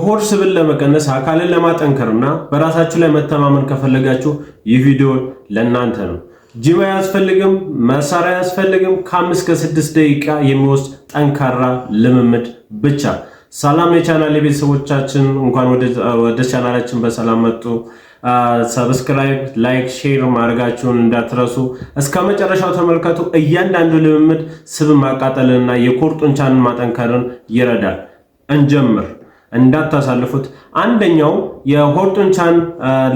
የሆድ ስብን ለመቀነስ አካልን ለማጠንከርና በራሳችሁ ላይ መተማመን ከፈለጋችሁ ይህ ቪዲዮ ለእናንተ ነው። ጂም አያስፈልግም፣ መሳሪያ አያስፈልግም። ከ5 እስከ 6 ደቂቃ የሚወስድ ጠንካራ ልምምድ ብቻ። ሰላም የቻናል ቤተሰቦቻችን፣ እንኳን ወደ ቻናላችን በሰላም መጡ። ሰብስክራይብ፣ ላይክ፣ ሼር ማድረጋችሁን እንዳትረሱ። እስከ መጨረሻው ተመልከቱ። እያንዳንዱ ልምምድ ስብ ማቃጠልና የኮር ጡንቻን ማጠንከርን ይረዳል። እንጀምር፣ እንዳታሳልፉት። አንደኛው የሆድ ጡንቻን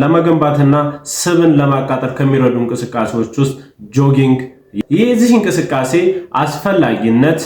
ለመገንባትና ስብን ለማቃጠል ከሚረዱ እንቅስቃሴዎች ውስጥ ጆጊንግ። የዚህ እንቅስቃሴ አስፈላጊነት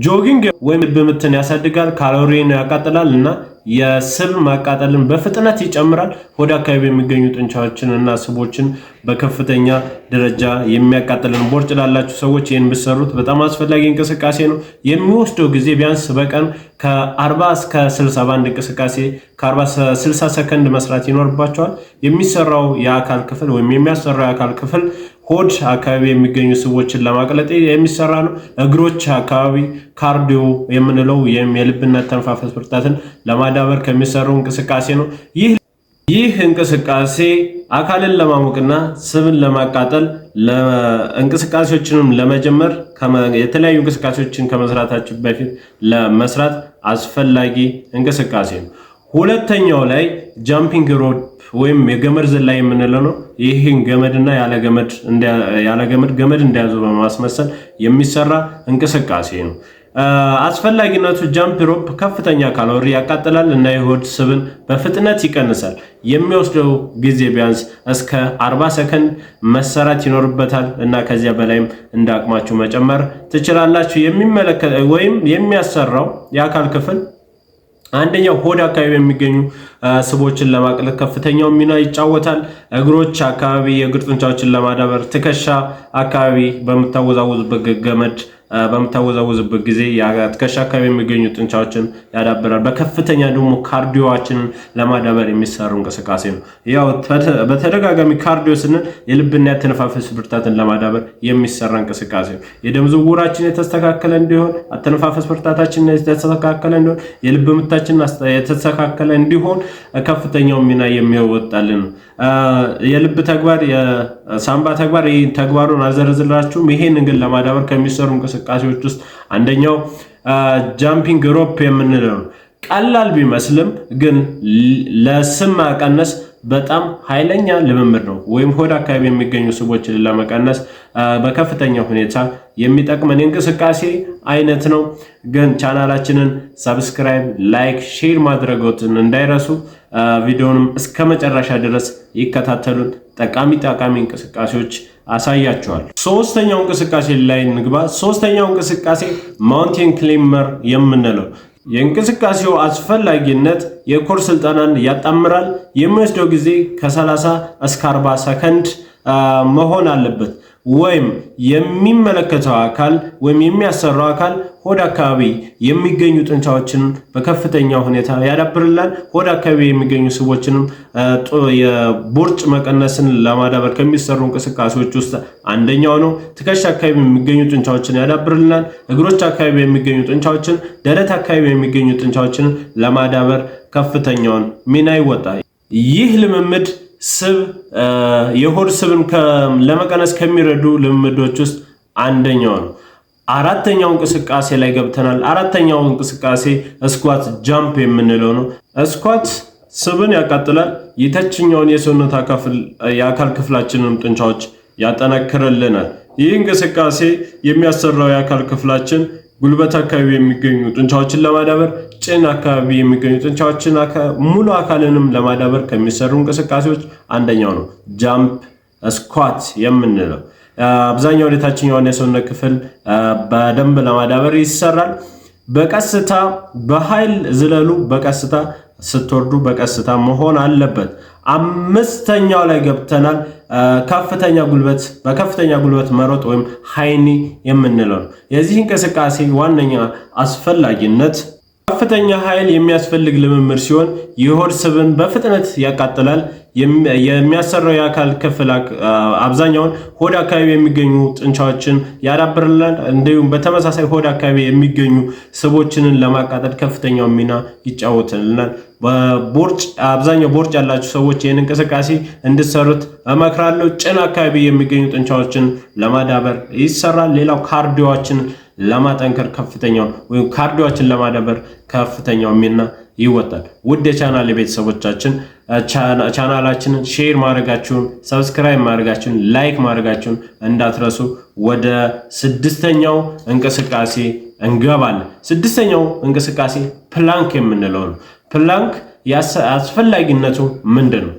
ጆጊንግ ወይም ልብ ምትን ያሳድጋል፣ ካሎሪን ያቃጥላል እና የስብ ማቃጠልን በፍጥነት ይጨምራል። ሆድ አካባቢ የሚገኙ ጡንቻዎችን እና ስቦችን በከፍተኛ ደረጃ የሚያቃጥልን ቦርጭ ላላችሁ ሰዎች ይህን ብትሰሩት በጣም አስፈላጊ እንቅስቃሴ ነው። የሚወስደው ጊዜ ቢያንስ በቀን ከ40 እስከ 60 ባንድ እንቅስቃሴ ከ40 60 ሰከንድ መስራት ይኖርባቸዋል። የሚሰራው የአካል ክፍል ወይም የሚያሰራው የአካል ክፍል ሆድ አካባቢ የሚገኙ ስቦችን ለማቅለጥ የሚሰራ ነው። እግሮች አካባቢ ካርዲዮ የምንለው የልብና ተንፋፈስ ብርታትን ለማዳበር ከሚሰሩ እንቅስቃሴ ነው። ይህ እንቅስቃሴ አካልን ለማሞቅና ስብን ለማቃጠል እንቅስቃሴዎችንም ለመጀመር የተለያዩ እንቅስቃሴዎችን ከመስራታችሁ በፊት ለመስራት አስፈላጊ እንቅስቃሴ ነው። ሁለተኛው ላይ ጃምፒንግ ሮፕ ወይም የገመድ ዝላይ የምንለው ነው። ይህን ገመድና ያለ ገመድ እንደያዙ በማስመሰል የሚሰራ እንቅስቃሴ ነው። አስፈላጊነቱ ጃምፕ ሮፕ ከፍተኛ ካሎሪ ያቃጥላል እና የሆድ ስብን በፍጥነት ይቀንሳል። የሚወስደው ጊዜ ቢያንስ እስከ 40 ሰከንድ መሰራት ይኖርበታል እና ከዚያ በላይም እንደ አቅማችሁ መጨመር ትችላላችሁ። የሚያሰራው የአካል ክፍል አንደኛው ሆድ አካባቢ የሚገኙ ስቦችን ለማቅለጥ ከፍተኛው ሚና ይጫወታል። እግሮች አካባቢ የእግር ጡንቻዎችን ለማዳበር፣ ትከሻ አካባቢ በምታወዛውዝበት ጊዜ ትከሻ አካባቢ የሚገኙ ጡንቻዎችን ያዳብራል። በከፍተኛ ደግሞ ካርዲዮአችንን ለማዳበር የሚሰሩ እንቅስቃሴ ነው። ያው በተደጋጋሚ ካርዲዮ ስንል የልብና የአተነፋፈስ ብርታትን ለማዳበር የሚሰራ እንቅስቃሴ ነው። የደም ዝውውራችን የተስተካከለ እንዲሆን፣ አተነፋፈስ ብርታታችን የተስተካከለ እንዲሆን፣ የልብ ምታችን የተስተካከለ እንዲሆን ከፍተኛው ሚና የሚወጣልን ነው። የልብ ተግባር፣ የሳምባ ተግባር፣ ይህ ተግባሩን አልዘረዝላችሁም። ይሄንን ግን ለማዳበር ከሚሰሩ እንቅስቃሴዎች ውስጥ አንደኛው ጃምፒንግ ሮፕ የምንለው ነው። ቀላል ቢመስልም ግን ለስብ መቀነስ በጣም ኃይለኛ ልምምድ ነው። ወይም ሆድ አካባቢ የሚገኙ ስቦችን ለመቀነስ በከፍተኛ ሁኔታ የሚጠቅመን የእንቅስቃሴ አይነት ነው። ግን ቻናላችንን ሰብስክራይብ፣ ላይክ፣ ሼር ማድረጎትን እንዳይረሱ። ቪዲዮንም እስከ መጨረሻ ድረስ ይከታተሉን። ጠቃሚ እንቅስቃሴዎች አሳያችኋል። ሶስተኛው እንቅስቃሴ ላይ እንግባ። ሶስተኛው እንቅስቃሴ ማውንቴን ክላይምበር የምንለው የእንቅስቃሴው አስፈላጊነት የኮር ስልጠናን ያጣምራል። የሚወስደው ጊዜ ከ30 እስከ 40 ሰከንድ መሆን አለበት። ወይም የሚመለከተው አካል ወይም የሚያሰራው አካል ሆድ አካባቢ የሚገኙ ጡንቻዎችን በከፍተኛ ሁኔታ ያዳብርላል። ሆድ አካባቢ የሚገኙ ስቦችንም የቦርጭ መቀነስን ለማዳበር ከሚሰሩ እንቅስቃሴዎች ውስጥ አንደኛው ነው። ትከሻ አካባቢ የሚገኙ ጡንቻዎችን ያዳብርልናል። እግሮች አካባቢ የሚገኙ ጡንቻዎችን፣ ደረት አካባቢ የሚገኙ ጡንቻዎችን ለማዳበር ከፍተኛውን ሚና ይወጣል። ይህ ልምምድ የሆድ ስብን ለመቀነስ ከሚረዱ ልምምዶች ውስጥ አንደኛው ነው። አራተኛው እንቅስቃሴ ላይ ገብተናል። አራተኛው እንቅስቃሴ ስኳት ጃምፕ የምንለው ነው። ስኳት ስብን ያቃጥላል። የታችኛውን የሰውነት የአካል ክፍላችንን ጡንቻዎች ያጠነክርልናል። ይህ እንቅስቃሴ የሚያሰራው የአካል ክፍላችን ጉልበት አካባቢ የሚገኙ ጡንቻዎችን ለማዳበር፣ ጭን አካባቢ የሚገኙ ጡንቻዎችን ሙሉ አካልንም ለማዳበር ከሚሰሩ እንቅስቃሴዎች አንደኛው ነው ጃምፕ ስኳት የምንለው። አብዛኛው የታችኛውን የሰውነት ክፍል በደንብ ለማዳበር ይሰራል። በቀስታ በኃይል ዝለሉ። በቀስታ ስትወርዱ በቀስታ መሆን አለበት። አምስተኛው ላይ ገብተናል። በከፍተኛ ጉልበት መሮጥ ወይም ሃይኒ የምንለው ነው። የዚህ እንቅስቃሴ ዋነኛ አስፈላጊነት ከፍተኛ ኃይል የሚያስፈልግ ልምምድ ሲሆን የሆድ ስብን በፍጥነት ያቃጥላል። የሚያሰራው የአካል ክፍል አብዛኛውን ሆድ አካባቢ የሚገኙ ጡንቻዎችን ያዳብርልናል። እንዲሁም በተመሳሳይ ሆድ አካባቢ የሚገኙ ስቦችን ለማቃጠል ከፍተኛው ሚና ይጫወትልናል። አብዛኛው ቦርጭ ያላችሁ ሰዎች ይህን እንቅስቃሴ እንድትሰሩት እመክራለሁ። ጭን አካባቢ የሚገኙ ጡንቻዎችን ለማዳበር ይሰራል። ሌላው ካርዲዮአችን ለማጠንከር ከፍተኛው ወይም ካርዲዮአችን ለማዳበር ከፍተኛው ሚና ይወጣል። ውድ የቻናል ቤተሰቦቻችን ቻናላችንን ሼር ማድረጋችሁን፣ ሰብስክራይብ ማድረጋችሁን፣ ላይክ ማድረጋችሁን እንዳትረሱ። ወደ ስድስተኛው እንቅስቃሴ እንገባለን። ስድስተኛው እንቅስቃሴ ፕላንክ የምንለው ነው። ፕላንክ አስፈላጊነቱ ምንድን ነው?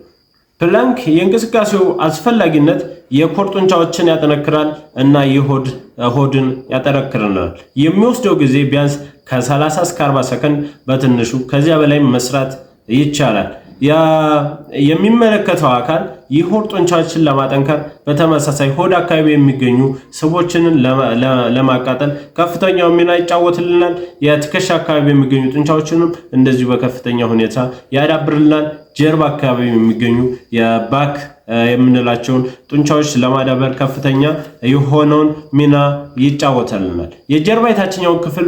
ፕላንክ የእንቅስቃሴው አስፈላጊነት የኮር ጡንቻዎችን ያጠነክራል እና ሆድን ያጠነክራል። የሚወስደው ጊዜ ቢያንስ ከ30 እስከ 40 ሰከንድ በትንሹ፣ ከዚያ በላይ መስራት ይቻላል። የሚመለከተው አካል የሆድ ጡንቻዎችን ለማጠንከር በተመሳሳይ ሆድ አካባቢ የሚገኙ ስቦችን ለማቃጠል ከፍተኛው ሚና ይጫወትልናል። የትከሻ አካባቢ የሚገኙ ጡንቻዎችንም እንደዚሁ በከፍተኛ ሁኔታ ያዳብርልናል። ጀርባ አካባቢ የሚገኙ የባክ የምንላቸውን ጡንቻዎች ለማዳበር ከፍተኛ የሆነውን ሚና ይጫወትልናል። የጀርባ የታችኛው ክፍል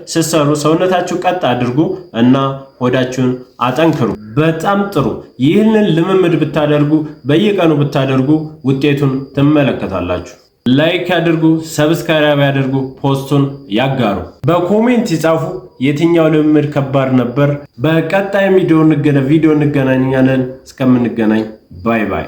ስትሰሩ ሰውነታችሁ ቀጥ አድርጉ እና ሆዳችሁን አጠንክሩ። በጣም ጥሩ። ይህንን ልምምድ ብታደርጉ በየቀኑ ብታደርጉ ውጤቱን ትመለከታላችሁ። ላይክ ያድርጉ፣ ሰብስክራይብ ያድርጉ፣ ፖስቱን ያጋሩ፣ በኮሜንት ይጻፉ የትኛው ልምምድ ከባድ ነበር። በቀጣይ ቪዲዮ እንገናኛለን። እስከምንገናኝ ባይ ባይ።